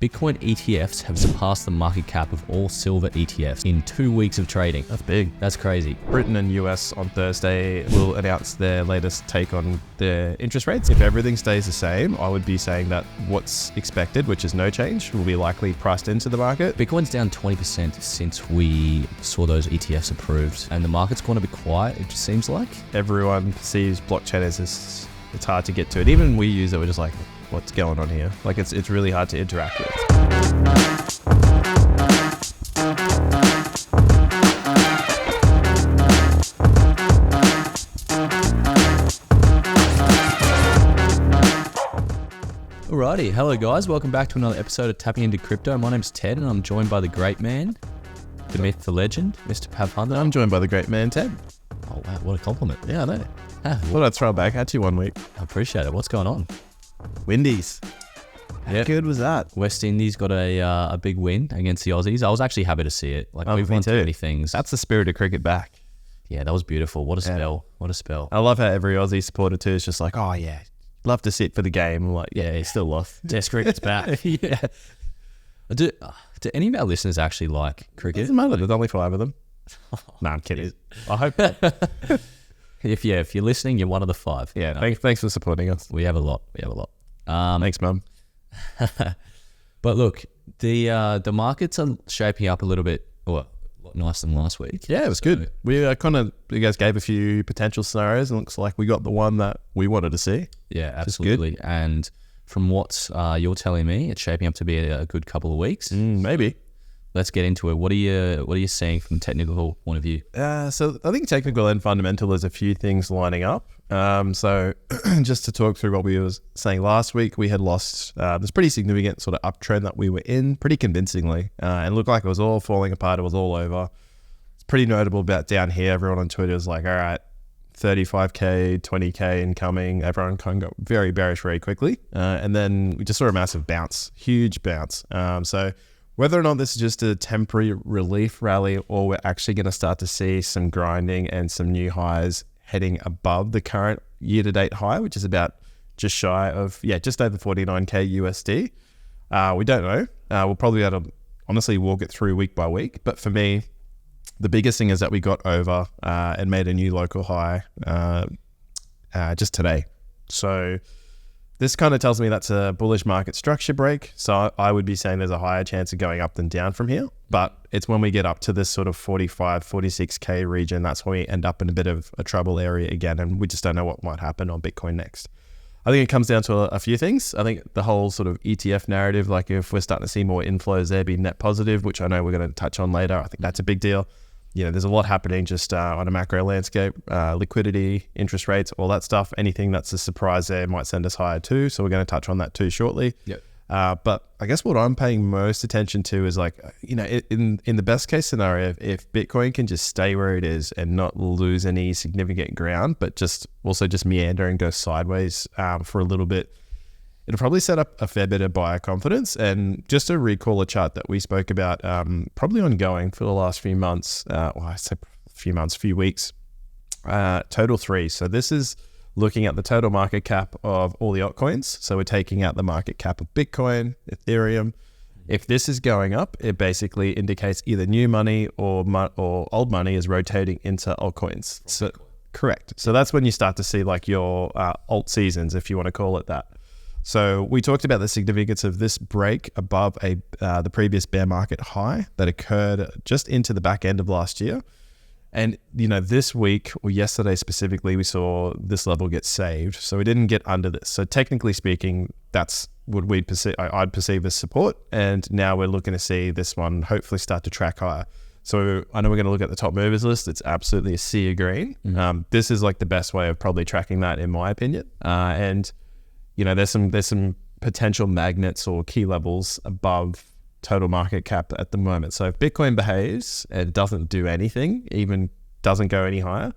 Bitcoin ETFs have surpassed the market cap of all silver ETFs in 2 weeks of trading. That's big. That's crazy. Britain and US on Thursday will announce their latest take on their interest rates. If everything stays the same, I would be saying that what's expected, which is no change, will be likely priced into the market. Bitcoin's down 20% since we saw those ETFs approved, and the market's going to be quiet, it just seems like. Everyone perceives blockchain as this, it's hard to get to it. Even we use it, we're just like, what's going on here? Like it's really hard to interact with. Alrighty, hello guys, welcome back to another episode of Tapping Into Crypto. My name's Ted and I'm joined by the great man, the myth, the legend, Mr. Pav Hundal. I'm joined by the great man, Ted. Oh wow, what a compliment. Yeah, I know. Well, Thought I'd throw it back at you one week. I appreciate it. What's going on? Windies. How good was that? West Indies got a big win against the Aussies. I was actually happy to see it. Like we've me won too. too many things. That's the spirit of cricket back. Yeah, that was beautiful. What a spell. What a spell. I love how every Aussie supporter too is just like, oh yeah, love to sit for the game. I'm like, yeah, it's still lost. Test cricket's back. Yeah. Do any of our listeners actually like cricket? Doesn't matter. There's only 5 of them. No, I'm kidding. I hope. If you're listening, you're one of the 5. Yeah, thanks for supporting us. We have a lot. Thanks, Mum. But look, the markets are shaping up a little bit, well, nicer than last week. Yeah, it was good. We you guys gave a few potential scenarios, and it looks like we got the one that we wanted to see. Yeah, absolutely. And from what you're telling me, it's shaping up to be a good couple of weeks. Maybe. Let's get into it. What are you seeing from a technical point of view? So I think technical and fundamental, there's a few things lining up. So just to talk through what we were saying last week, we had lost this pretty significant sort of uptrend that we were in pretty convincingly, and looked like it was all falling apart. It was all over. It's pretty notable about down here. Everyone on Twitter was like, all right, 35K, 20K incoming. Everyone kind of got very bearish very quickly. And then we just saw a massive bounce, huge bounce. So whether or not this is just a temporary relief rally or we're actually going to start to see some grinding and some new highs heading above the current year-to-date high, which is about just shy of, just over 49K USD. We don't know. We'll probably be able to honestly walk it through week by week. But for me, the biggest thing is that we got over and made a new local high just today. So this kind of tells me that's a bullish market structure break. So I would be saying there's a higher chance of going up than down from here. But it's when we get up to this sort of 45, 46K region, that's when we end up in a bit of a trouble area again. And we just don't know what might happen on Bitcoin next. I think it comes down to a few things. I think the whole sort of ETF narrative, like if we're starting to see more inflows there, be net positive, which I know we're going to touch on later. I think that's a big deal. There's a lot happening just on a macro landscape, liquidity, interest rates, all that stuff. Anything that's a surprise there might send us higher too. So we're going to touch on that too shortly. Yep. But I guess what I'm paying most attention to is like, in the best case scenario, if Bitcoin can just stay where it is and not lose any significant ground, but just meander and go sideways for a little bit, it'll probably set up a fair bit of buyer confidence. And just to recall a chart that we spoke about, probably ongoing for the last few months, few weeks, total 3. So this is looking at the total market cap of all the altcoins. So we're taking out the market cap of Bitcoin, Ethereum. If this is going up, it basically indicates either new money or old money is rotating into altcoins. So correct. So that's when you start to see like your alt seasons, if you want to call it that. So we talked about the significance of this break above the previous bear market high that occurred just into the back end of last year. And, this week or yesterday specifically, we saw this level get saved. So we didn't get under this. So technically speaking, that's what I'd perceive as support. And now we're looking to see this one hopefully start to track higher. So I know we're going to look at the top movers list. It's absolutely a sea of green. Mm-hmm. This is like the best way of probably tracking that in my opinion. And there's some potential magnets or key levels above total market cap at the moment. So if Bitcoin behaves and doesn't do anything, even doesn't go any higher,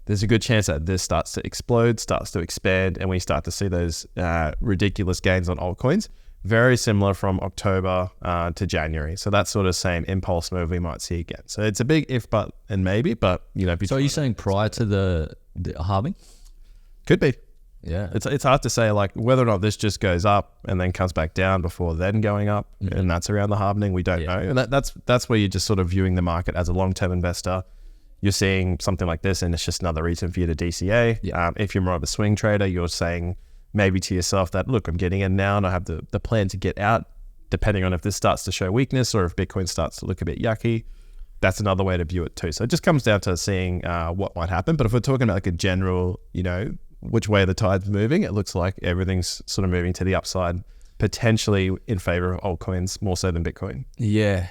there's a good chance that this starts to explode, starts to expand, and we start to see those ridiculous gains on altcoins. Very similar from October to January. So that sort of same impulse move we might see again. So it's a big if, but, and maybe, but So are you saying prior to the halving? Could be. Yeah. It's hard to say like whether or not this just goes up and then comes back down before then going up, and that's around the halvening. We don't know, and that's where you're just sort of viewing the market as a long-term investor. You're seeing something like this, and it's just another reason for you to DCA. If you're more of a swing trader, you're saying maybe to yourself that, look, I'm getting in now, and I have the plan to get out, depending on if this starts to show weakness or if Bitcoin starts to look a bit yucky. That's another way to view it too. So it just comes down to seeing what might happen. But if we're talking about like a general, which way the tide's moving, it looks like everything's sort of moving to the upside, potentially in favor of altcoins more so than Bitcoin. Yeah.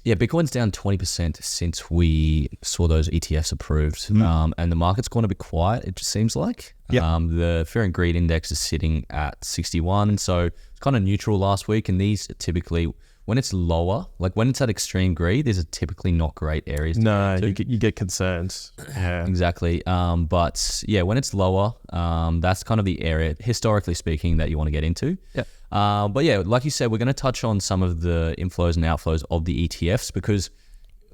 Bitcoin's down 20% since we saw those ETFs approved, and the market's gone a bit quiet. It just seems like the Fear and Greed Index is sitting at 61, so it's kind of neutral last week. And these are typically, when it's lower, like when it's at extreme greed, these are typically not great areas. No, you get concerned. Yeah, exactly. But yeah, when it's lower, that's kind of the area, historically speaking, that you want to get into. Yeah. But yeah, like you said, we're going to touch on some of the inflows and outflows of the ETFs because,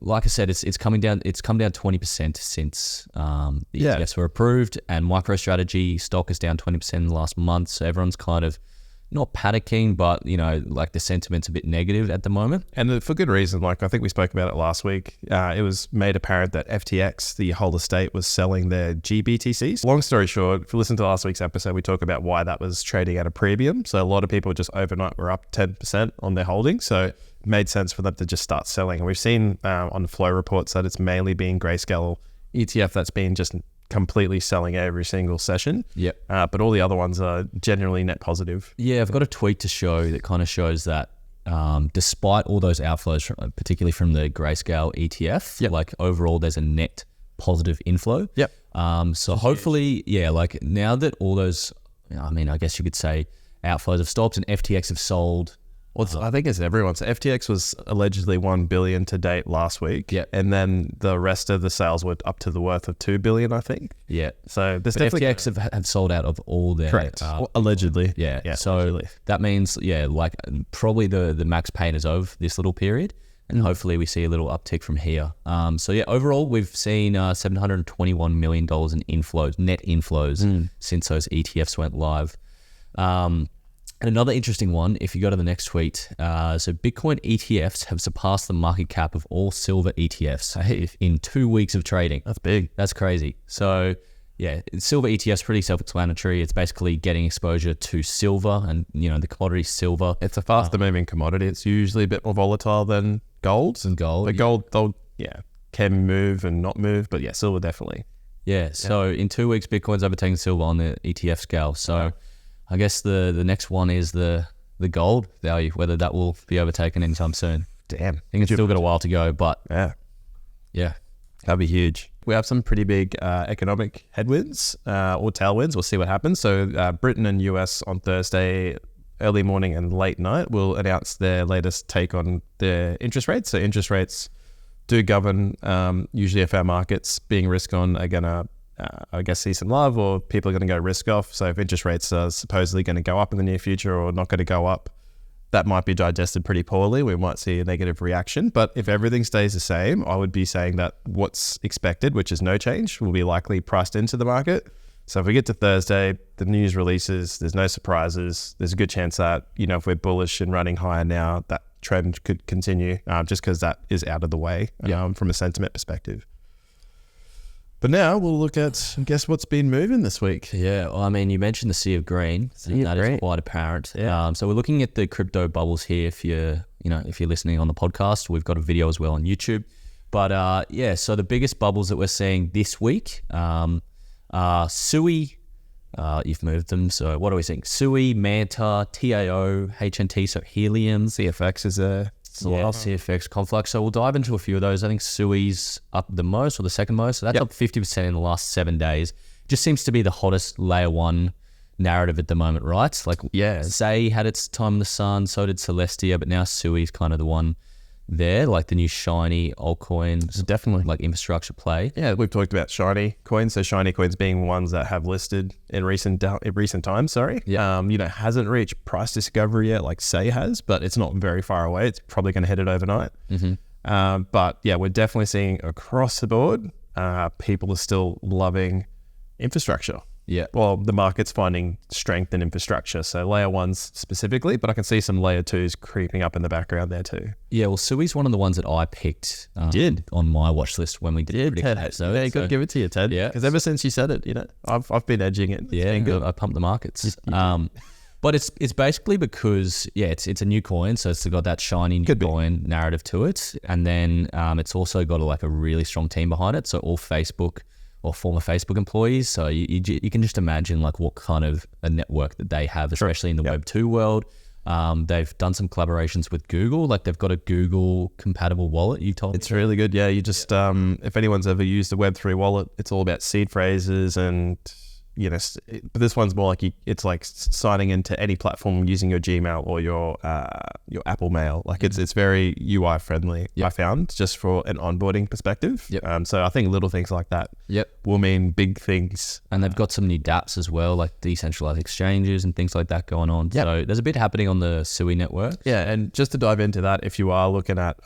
like I said, it's coming down. It's come down 20% since the ETFs were approved, and MicroStrategy stock is down 20% in the last month. So everyone's kind of not panicking, but like the sentiment's a bit negative at the moment, and for good reason. Like I think we spoke about it last week. It was made apparent that FTX, the whole estate, was selling their GBTCs. Long story short, if you listen to last week's episode, we talk about why that was trading at a premium. So a lot of people just overnight were up 10% on their holdings. So it made sense for them to just start selling. And we've seen on the flow reports that it's mainly been Grayscale ETF that's been just completely selling every single session. But all the other ones are generally net positive. Yeah, I've got a tweet to show that kind of shows that despite all those outflows, particularly from the Grayscale ETF, like overall there's a net positive inflow. So hopefully, like now that all those, I guess you could say outflows have stopped and FTX have sold. I think it's everyone. So FTX was allegedly 1 billion to date last week. And then the rest of the sales were up to the worth of 2 billion, I think. So this definitely FTX have sold out of all their... Correct. Allegedly. So allegedly. That means, like probably the max pain is over this little period. And hopefully we see a little uptick from here. Overall, we've seen $721 million in inflows, net inflows, since those ETFs went live. And another interesting one, if you go to the next tweet, so Bitcoin ETFs have surpassed the market cap of all silver ETFs in 2 weeks of trading. That's big. That's crazy. So yeah, silver ETFs pretty self-explanatory. It's basically getting exposure to silver and, the commodity silver. It's a faster moving commodity. It's usually a bit more volatile than gold. But gold, can move and not move. But silver definitely. So in 2 weeks, Bitcoin's overtaken silver on the ETF scale. So I guess the next one is the gold value, whether that will be overtaken anytime soon. Damn. I think it's still got a while to go, but yeah, that'd be huge. We have some pretty big economic headwinds or tailwinds. We'll see what happens. So Britain and US on Thursday, early morning and late night, will announce their latest take on their interest rates. So interest rates do govern usually if our markets being risk on are going to see some love, or people are going to go risk off. So if interest rates are supposedly going to go up in the near future or not going to go up, that might be digested pretty poorly. We might see a negative reaction. But if everything stays the same, I would be saying that what's expected, which is no change, will be likely priced into the market. So if we get to Thursday, the news releases, there's no surprises. There's a good chance that, if we're bullish and running higher now, that trend could continue just because that is out of the way from a sentiment perspective. But now we'll look at, guess what's been moving this week. Yeah, well, you mentioned the sea of green. That is quite apparent. So we're looking at the crypto bubbles here. If you're listening on the podcast, we've got a video as well on YouTube. But so the biggest bubbles that we're seeing this week are SUI. You've moved them. So what are we seeing? SUI, Manta, TAO, HNT, so Helium. CFX is a... CFX, Conflux. So we'll dive into a few of those. I think SUI's up the most or the second most. So that's up 50% in the last 7 days. Just seems to be the hottest layer one narrative at the moment, right? Say had its time in the sun, so did Celestia, but now SUI's kind of the one there, like the new shiny altcoins, definitely like infrastructure play. Yeah, we've talked about shiny coins. So shiny coins being ones that have listed in recent times. Hasn't reached price discovery yet, like Say has, but it's not very far away. It's probably going to hit it overnight. But we're definitely seeing across the board, people are still loving infrastructure. Yeah. Well, the market's finding strength in infrastructure. So layer ones specifically, but I can see some layer twos creeping up in the background there too. Yeah, well, Sui's one of the ones that I picked on my watch list when we did Ted. So you got to give it to you, Ted. Yeah. Because ever since you said it, I've been edging it. Yeah, I pumped the markets. But it's basically because, it's a new coin, so it's got that shiny new coin narrative to it. And then it's also got a really strong team behind it. So all Facebook or former Facebook employees. So you can just imagine what kind of a network that they have, especially in the Web 2 world. They've done some collaborations with Google. They've got a Google compatible wallet, you told me. It's really good. Yeah, you just, if anyone's ever used a Web3 wallet, it's all about seed phrases and, but this one's more it's like signing into any platform using your Gmail or your Apple Mail. It's very UI friendly, I found, just for an onboarding perspective. So I think little things like that will mean big things. And they've got some new dApps as well, like decentralized exchanges and things like that going on. So there's a bit happening on the Sui network. Yeah, and just to dive into that, if you are looking at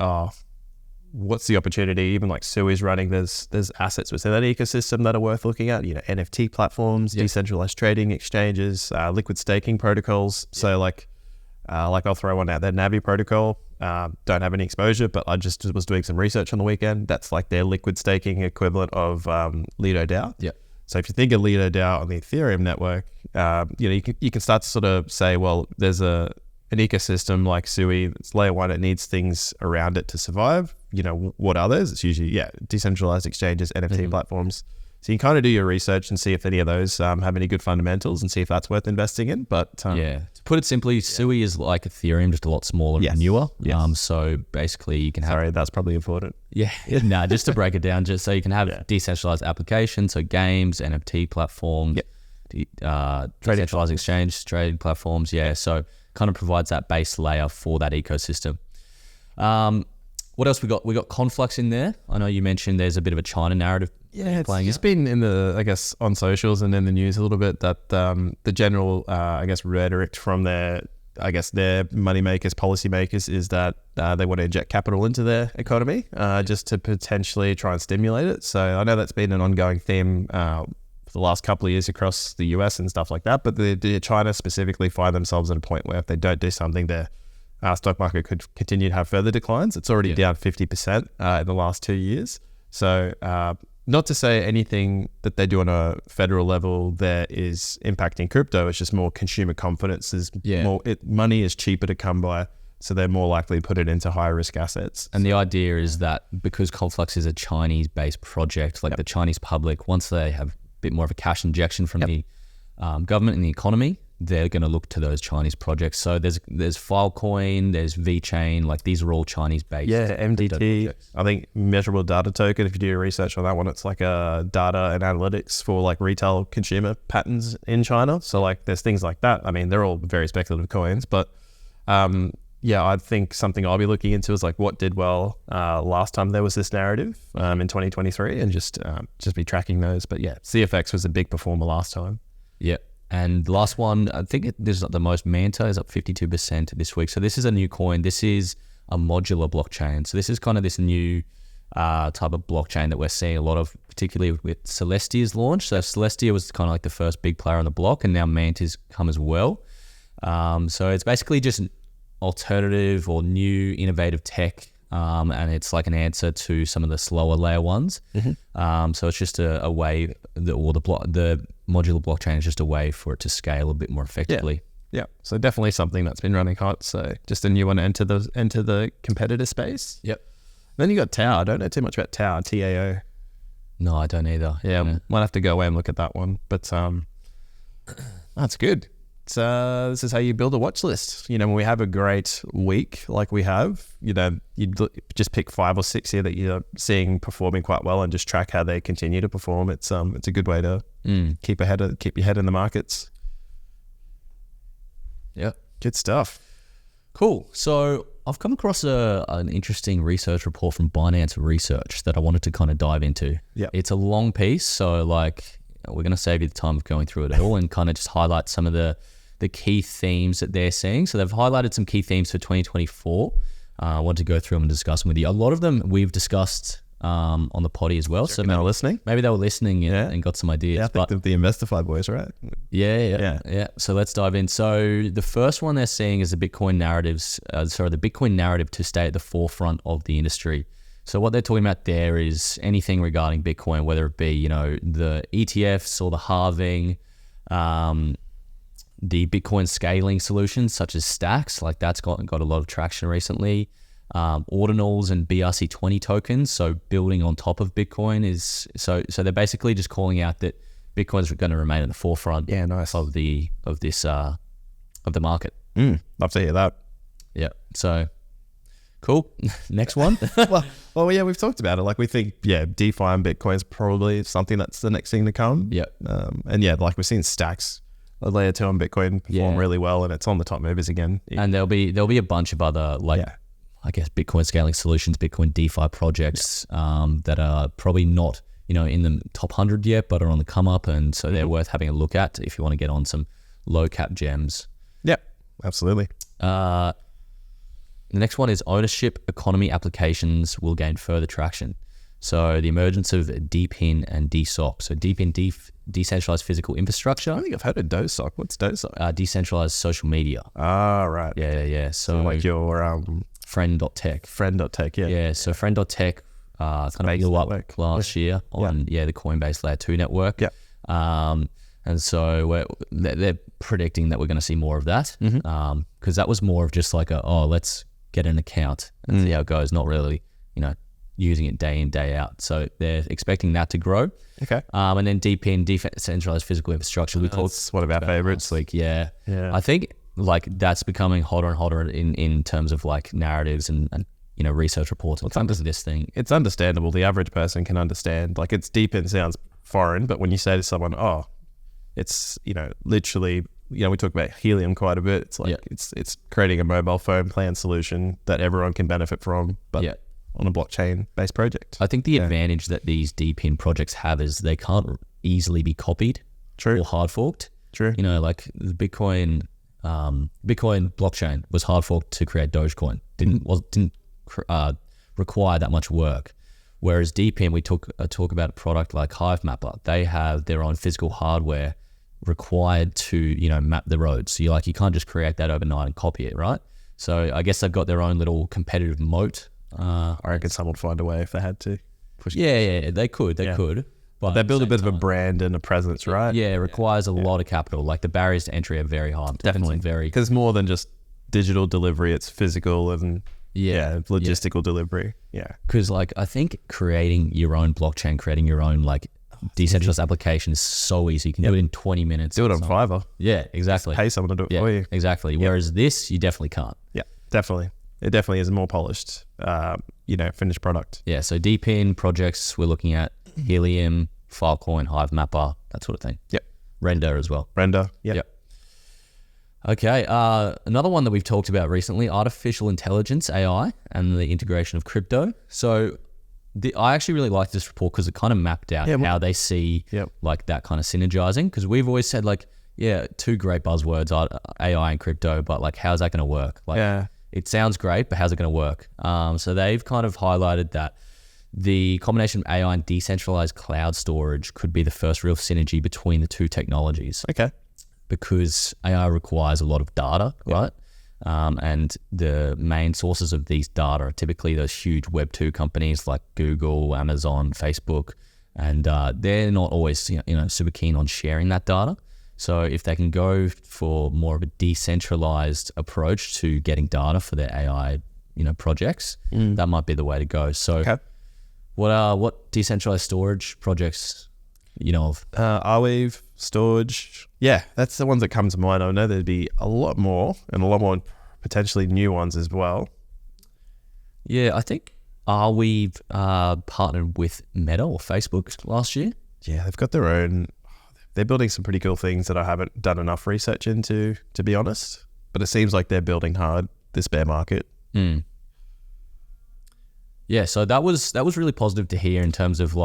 what's the opportunity, even like Sui's running, there's assets within that ecosystem that are worth looking at, NFT platforms, decentralized trading exchanges, liquid staking protocols. So I'll throw one out there, Navi protocol, don't have any exposure, but I just was doing some research on the weekend. That's like their liquid staking equivalent of Lido DAO. Yeah. So if you think of Lido DAO on the Ethereum network, you can start to sort of say, well, there's an ecosystem like Sui, it's layer one, it needs things around it to survive. What are those? It's usually, decentralized exchanges, NFT platforms. So you can kind of do your research and see if any of those have any good fundamentals and see if that's worth investing in. But to put it simply, Sui is like Ethereum, just a lot smaller and newer. So basically you can have... Sorry, that's probably important. Yeah, just to break it down, just so you can have decentralized applications, so games, NFT platforms, decentralized exchange, trading platforms. So kind of provides that base layer for that ecosystem. What else we got? We got Conflux in there. I know you mentioned there's a bit of a China narrative. Yeah, it's been in the, I guess, on socials and in the news a little bit that the general, rhetoric from their moneymakers, policymakers is that they want to inject capital into their economy just to potentially try and stimulate it. So I know that's been an ongoing theme for the last couple of years across the US and stuff like that. But the China specifically find themselves at a point where if they don't do something, their stock market could continue to have further declines. It's already down 50% in the last 2 years. So not to say anything that they do on a federal level there is impacting crypto. It's just more consumer confidence is money is cheaper to come by. So they're more likely to put it into higher risk assets. And the idea is that because Conflux is a Chinese-based project, the Chinese public, once they have a bit more of a cash injection from the government and the economy, they're going to look to those Chinese projects. So there's Filecoin, there's VeChain, these are all Chinese-based. Yeah, MDT. I think measurable data token, if you do your research on that one, it's like a data and analytics for retail consumer patterns in China. So there's things like that. I mean, they're all very speculative coins, but I think something I'll be looking into is what did well last time there was this narrative in 2023 and just be tracking those. But CFX was a big performer last time. Yeah. And the last one, I think this is the most. Manta is up 52% this week. So this is a new coin. This is a modular blockchain. So this is kind of this new type of blockchain that we're seeing a lot of, particularly with Celestia's launch. So Celestia was kind of the first big player on the block, and now Manta's come as well. So it's basically just an alternative or new innovative tech, and it's an answer to some of the slower layer ones. So it's just a way, the modular blockchain is just a way for it to scale a bit more effectively. Yeah. So definitely something that's been running hot. So just a new one enter the competitor space. Yep. Then you got Tau. I don't know too much about Tau, TAO. No, I don't either. Yeah. Might have to go away and look at that one. But that's good. This is how you build a watch list. When we have a great week like we have, you just pick 5 or 6 here that you're seeing performing quite well and just track how they continue to perform. It's a good way to keep your head in the markets. Yeah, good stuff. Cool. So I've come across an interesting research report from Binance Research that I wanted to kind of dive into. Yeah, it's a long piece, so we're going to save you the time of going through it all and kind of just highlight some of the key themes that they're seeing. So they've highlighted some key themes for 2024. I want to go through them and discuss them with you. A lot of them we've discussed on the poddy as well. So they're listening. Maybe they were listening and got some ideas. Yeah, I think the Investify boys, right? Yeah. So let's dive in. So the first one they're seeing is the Bitcoin narrative to stay at the forefront of the industry. So what they're talking about there is anything regarding Bitcoin, whether it be, the ETFs or the halving, the Bitcoin scaling solutions such as stacks, like that's got a lot of traction recently. Ordinals and BRC20 tokens, so building on top of Bitcoin is so they're basically just calling out that Bitcoin's going to remain at the forefront of the market. Love to hear that. Yeah. So cool. Next one. well, yeah, we've talked about it. Like we think, DeFi and Bitcoin is probably something that's the next thing to come. Yeah. Like we're seeing stacks, layer 2 on Bitcoin perform really well, and it's on the top movers again. And there'll be a bunch of other I guess Bitcoin scaling solutions, Bitcoin DeFi projects that are probably not, in the top 100 yet, but are on the come up, and so they're worth having a look at if you want to get on some low cap gems. Yeah, absolutely. The next one is ownership economy applications will gain further traction. So the emergence of DePIN and DeSoc. So DePIN, decentralized physical infrastructure. I think I've heard of DeSoc. What's DeSoc? Decentralized social media. Ah, right. Yeah. So like your friend.tech. Friend.tech, yeah. Yeah, so friend.tech kind of blew up last year on the Coinbase Layer 2 network. Yeah. And so they're predicting that we're going to see more of that because that was more of just like let's get an account and see how it goes, not really, using it day in, day out. So they're expecting that to grow. Okay. And then DePIN, decentralized physical infrastructure. That's one of our favorites. Like, yeah. I think like that's becoming hotter and hotter in terms of like narratives and research reports. What's under this thing? It's understandable. The average person can understand. Like it's DePIN sounds foreign, but when you say to someone, it's literally, we talk about helium quite a bit. It's like it's creating a mobile phone plan solution that everyone can benefit from, but on a blockchain based project. I think the advantage that these DePIN projects have is they can't easily be copied or hard forked. True. Like the Bitcoin blockchain was hard forked to create Dogecoin. Didn't require that much work. Whereas DePIN, we talk about a product like Hivemapper. They have their own physical hardware required to map the roads. So you can't just create that overnight and copy it, right? So I guess they've got their own little competitive moat. I reckon someone would find a way if they had to. They could. But they build a bit of a brand and a presence, right? Yeah, it requires a lot of capital. Like the barriers to entry are very hard. Definitely. Because it's more than just digital delivery, it's physical and logistical delivery. Yeah. Because I think creating your own blockchain, creating your own decentralized application is so easy. You can do it in 20 minutes. Do it on Fiverr. Yeah, exactly. Just pay someone to do it for you. Exactly. Whereas this, you definitely can't. Yeah, definitely. It definitely is a more polished, finished product. Yeah, so DePIN projects, we're looking at Helium, Filecoin, Hivemapper, that sort of thing. Yep. Render as well. Yep. Okay, another one that we've talked about recently, artificial intelligence, AI, and the integration of crypto. So I actually really like this report because it kind of mapped out how they see that kind of synergizing. Because we've always said two great buzzwords, AI and crypto, but how's that going to work? It sounds great, but how's it going to work? So they've kind of highlighted that the combination of AI and decentralized cloud storage could be the first real synergy between the two technologies. Okay. Because AI requires a lot of data, right? And the main sources of these data are typically those huge Web 2 companies like Google, Amazon, Facebook, and they're not always super keen on sharing that data. So if they can go for more of a decentralized approach to getting data for their AI, projects, that might be the way to go. So what decentralized storage projects of? Arweave, Storage. Yeah, that's the ones that come to mind. I know there'd be a lot more and a lot more potentially new ones as well. Yeah, I think Arweave partnered with Meta or Facebook last year. Yeah, they've got their own. They're building some pretty cool things that I haven't done enough research into, to be honest. But it seems like they're building hard this bear market. Yeah, so that was really positive to hear in terms of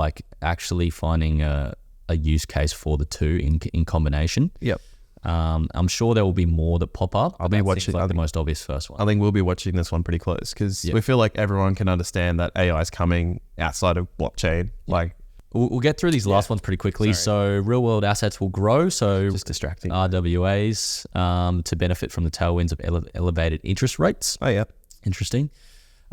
actually finding a use case for the two in combination. Yep. I'm sure there will be more that pop up. I'll be watching the most obvious first one. I think we'll be watching this one pretty close because we feel like everyone can understand that AI is coming outside of blockchain. Like we'll get through these last ones pretty quickly. So real world assets will grow. So just distracting. RWAs to benefit from the tailwinds of elevated interest rates. Oh yeah, interesting.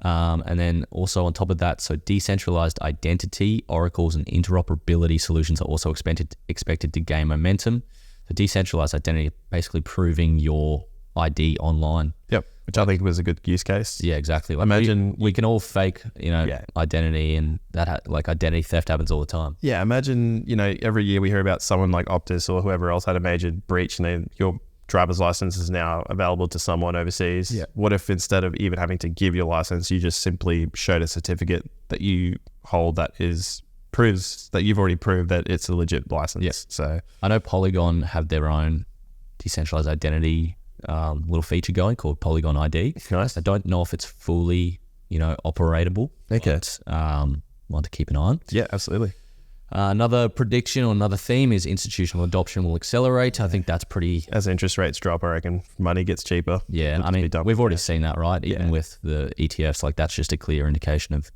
And then also on top of that, so decentralized identity, oracles, and interoperability solutions are also expected to gain momentum. The decentralized identity, basically proving your ID online. Yep, which I think was a good use case. Yeah, exactly. Like imagine we can all fake, identity, and that like identity theft happens all the time. Yeah, imagine every year we hear about someone like Optus or whoever else had a major breach, and then your driver's license is now available to someone overseas. Yeah. What if instead of even having to give your license, you just simply showed a certificate that you hold that proves that you've already proved that it's a legit license. Yeah. So I know Polygon have their own decentralized identity little feature going called Polygon ID. Nice. I don't know if it's fully, operatable. Okay. But, want to keep an eye on. Yeah, absolutely. Another prediction or another theme is institutional adoption will accelerate. I think that's pretty... As interest rates drop, I reckon money gets cheaper. Yeah, I mean, we've already seen that, right? Even with the ETFs, like that's just a clear indication of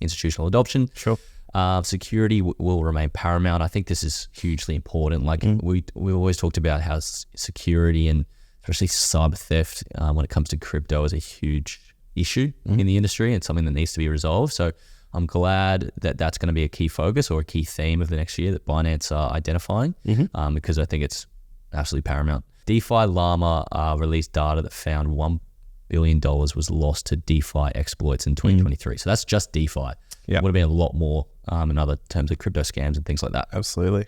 institutional adoption. Sure. Security will remain paramount. I think this is hugely important. Like we always talked about how security and especially cyber theft when it comes to crypto is a huge issue in the industry and something that needs to be resolved. So I'm glad that that's going to be a key focus or a key theme of the next year that Binance are identifying because I think it's absolutely paramount. DeFi Llama released data that found $1 billion was lost to DeFi exploits in 2023. So that's just DeFi. Yeah. Would have been a lot more in other terms of crypto scams and things like that. Absolutely.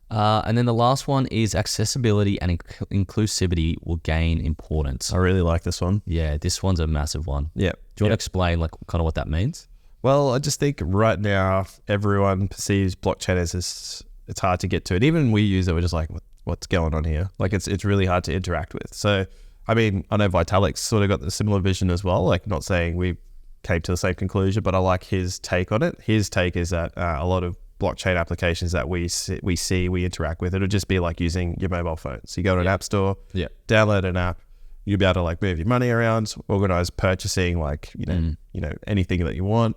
And then the last one is accessibility and inclusivity will gain importance. I really like this one. Yeah, this one's a massive one. Yeah. Do you want to explain like kind of what that means? Well, I just think right now everyone perceives blockchain as it's hard to get to it. Even we use it, we're just like, what's going on here? Like it's really hard to interact with. So, I mean, I know Vitalik's sort of got the similar vision as well. Like not saying we came to the same conclusion, but I like his take on it. His take is that a lot of blockchain applications that we interact with, it'll just be like using your mobile phone. So you go to an app store, download an app, you'll be able to like move your money around, organize purchasing, like, anything that you want.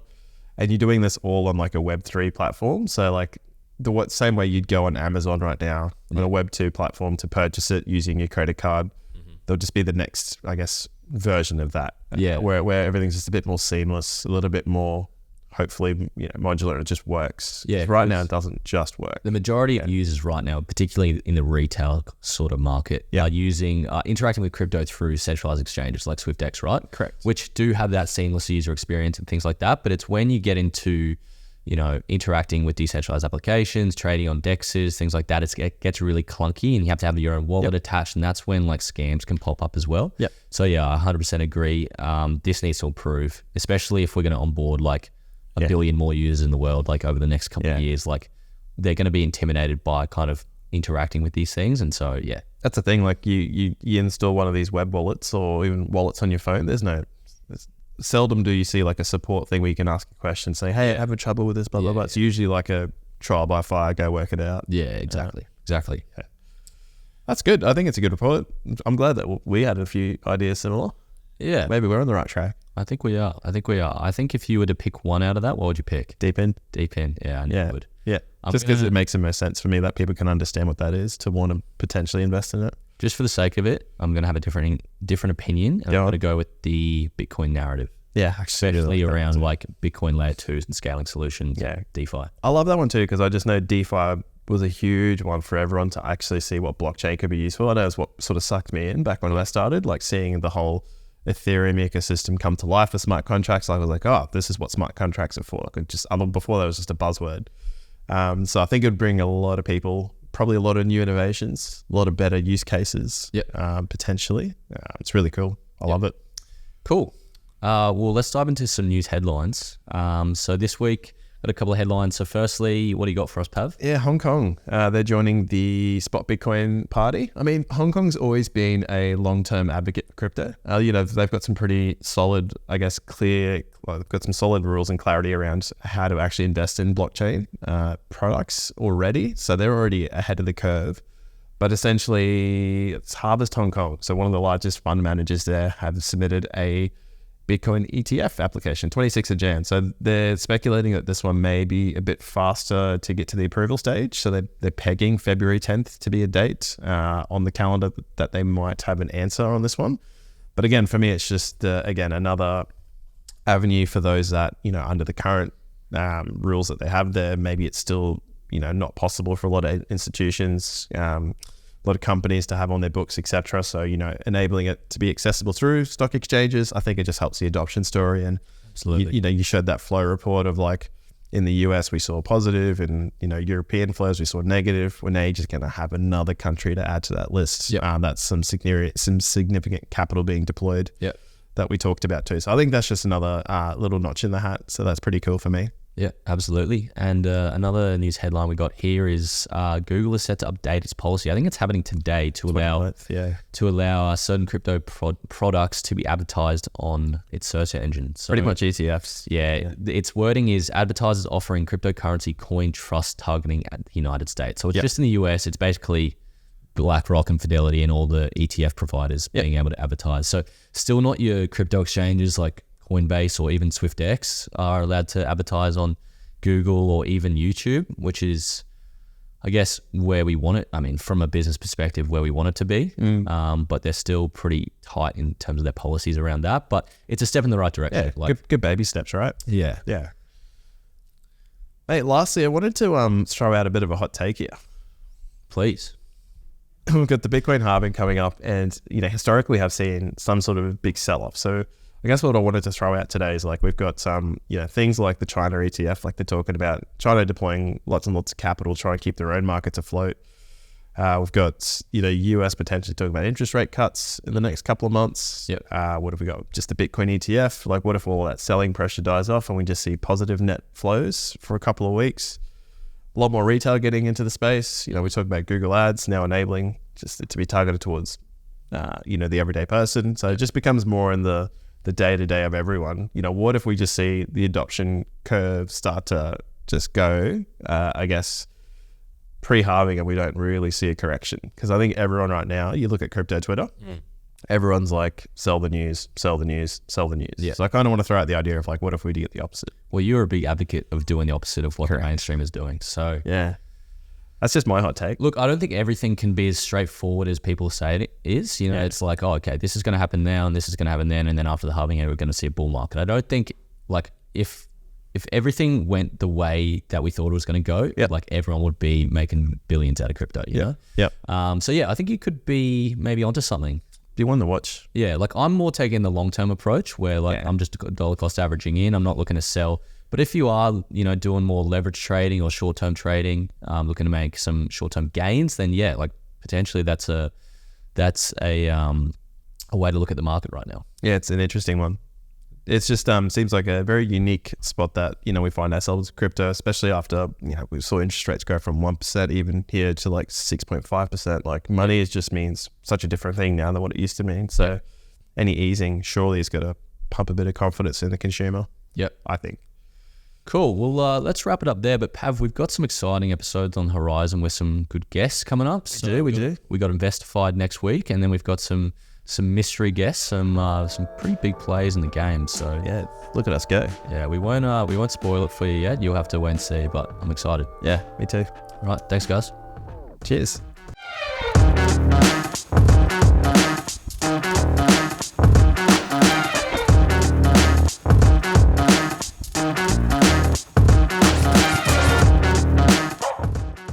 And you're doing this all on like a Web3 platform. So like the same way you'd go on Amazon right now on a Web2 platform to purchase it using your credit card, there'll just be the next, I guess, version of that. Yeah. Where everything's just a bit more seamless, a little bit more, hopefully, modular. It just works. Yeah. Right now, it doesn't just work. The majority of users right now, particularly in the retail sort of market, are interacting with crypto through centralized exchanges like SwiftX, right? Correct. Which do have that seamless user experience and things like that. But it's when you get into, interacting with decentralized applications, trading on DEXs, things like that, it gets really clunky and you have to have your own wallet attached. And that's when like scams can pop up as well. Yep. So yeah, I 100% agree. This needs to improve, especially if we're going to onboard like a billion more users in the world, like over the next couple of years. Like they're going to be intimidated by kind of interacting with these things. And so, yeah. That's the thing. Like you install one of these web wallets or even wallets on your phone. Seldom do you see like a support thing where you can ask a question, say, hey, I'm having trouble with this, blah, blah, blah. It's usually like a trial by fire, go work it out. Yeah, exactly. Exactly. Yeah. That's good. I think it's a good report. I'm glad that we had a few ideas similar. Yeah. Maybe we're on the right track. I think we are. I think if you were to pick one out of that, what would you pick? DePIN. DePIN. Yeah, I knew you would. Yeah. Just because it makes the most sense for me that people can understand what that is to want to potentially invest in it. Just for the sake of it, I'm going to have a different opinion. And I'm going to go with the Bitcoin narrative. Yeah, especially around like Bitcoin layer 2s and scaling solutions. Yeah. DeFi. I love that one too because I just know DeFi was a huge one for everyone to actually see what blockchain could be useful. I know it's what sort of sucked me in back when I started, like seeing the whole Ethereum ecosystem come to life for smart contracts. I was like, oh, this is what smart contracts are for. Like before that was just a buzzword. So I think it would bring a lot of people, probably a lot of new innovations, a lot of better use cases, potentially. It's really cool. I love it. Cool. Well, let's dive into some news headlines. So this week, got a couple of headlines. So firstly, what do you got for us, Pav? Yeah, Hong Kong. They're joining the spot Bitcoin party. I mean, Hong Kong's always been a long-term advocate for crypto. They've got some pretty solid, I guess, they've got some solid rules and clarity around how to actually invest in blockchain products already. So they're already ahead of the curve. But essentially, it's Harvest Hong Kong. So one of the largest fund managers there have submitted a Bitcoin ETF application, 26th of Jan. So they're speculating that this one may be a bit faster to get to the approval stage. So they're pegging February 10th to be a date on the calendar that they might have an answer on this one. But again, for me, it's just, again, another avenue for those that, under the current rules that they have there, maybe it's still, not possible for a lot of institutions, a lot of companies to have on their books, etc. So, enabling it to be accessible through stock exchanges, I think it just helps the adoption story. And, Absolutely. you showed that flow report of like, in the US, we saw positive, and, European flows, we saw negative. We're now just going to have another country to add to that list. Yep. That's some significant capital being deployed. Yep. That we talked about too. So I think that's just another little notch in the hat. So that's pretty cool for me. Yeah, absolutely. And another news headline we got here is Google is set to update its policy. I think it's happening today to allow certain crypto products to be advertised on its search engine. So pretty much ETFs. Yeah, its wording is advertisers offering cryptocurrency coin trust targeting at the United States. So it's just in the US. It's basically BlackRock and Fidelity and all the ETF providers being able to advertise. So still not your crypto exchanges like Coinbase or even SwiftX are allowed to advertise on Google or even YouTube, which is, I guess, where we want it. I mean, from a business perspective, where we want it to be. But they're still pretty tight in terms of their policies around that. But it's a step in the right direction. Yeah, good baby steps, right? Yeah. Yeah. Hey, lastly, I wanted to throw out a bit of a hot take here. Please. We've got the Bitcoin halving coming up, and historically have seen some sort of big sell-off. So I guess what I wanted to throw out today is like we've got some things like the China ETF, like they're talking about China deploying lots and lots of capital, trying to keep their own markets afloat. We've got US potentially talking about interest rate cuts in the next couple of months. Yep. What have we got? Just the Bitcoin ETF. Like what if all that selling pressure dies off and we just see positive net flows for a couple of weeks? A lot more retail getting into the space. We talk about Google Ads now enabling just it to be targeted towards, the everyday person. So it just becomes more in the day-to-day of everyone. What if we just see the adoption curve start to just go, I guess, pre-halving, and we don't really see a correction? Because I think everyone right now, you look at crypto Twitter, everyone's like, sell the news, sell the news, sell the news. Yeah. So I kind of want to throw out the idea of like, what if we do get the opposite? Well, you're a big advocate of doing the opposite of what the mainstream is doing. So yeah, that's just my hot take. Look, I don't think everything can be as straightforward as people say it is. It's like, oh, okay, this is going to happen now and this is going to happen then, and then after the halving, we're going to see a bull market. I don't think like if everything went the way that we thought it was going to go, like everyone would be making billions out of crypto. You know? Yep. So yeah, I think you could be maybe onto something. Do you want to watch? Yeah, like I'm more taking the long-term approach where like I'm just dollar cost averaging in. I'm not looking to sell. But if you are, doing more leverage trading or short-term trading, looking to make some short-term gains, then yeah, like potentially that's a way to look at the market right now. Yeah, it's an interesting one. It's just seems like a very unique spot that we find ourselves in crypto, especially after we saw interest rates go from 1% even here to like 6.5%. Like money just means such a different thing now than what it used to mean. So any easing surely is going to pump a bit of confidence in the consumer. Yep, I think. Cool. Well, let's wrap it up there. But Pav, we've got some exciting episodes on the horizon with some good guests coming up. We do. We got Investified next week, and then we've got some mystery guests, some pretty big players in the game. So yeah, look at us go. Yeah, we won't spoil it for you yet. You'll have to wait and see. But I'm excited. Yeah, me too. All right, thanks guys. Cheers.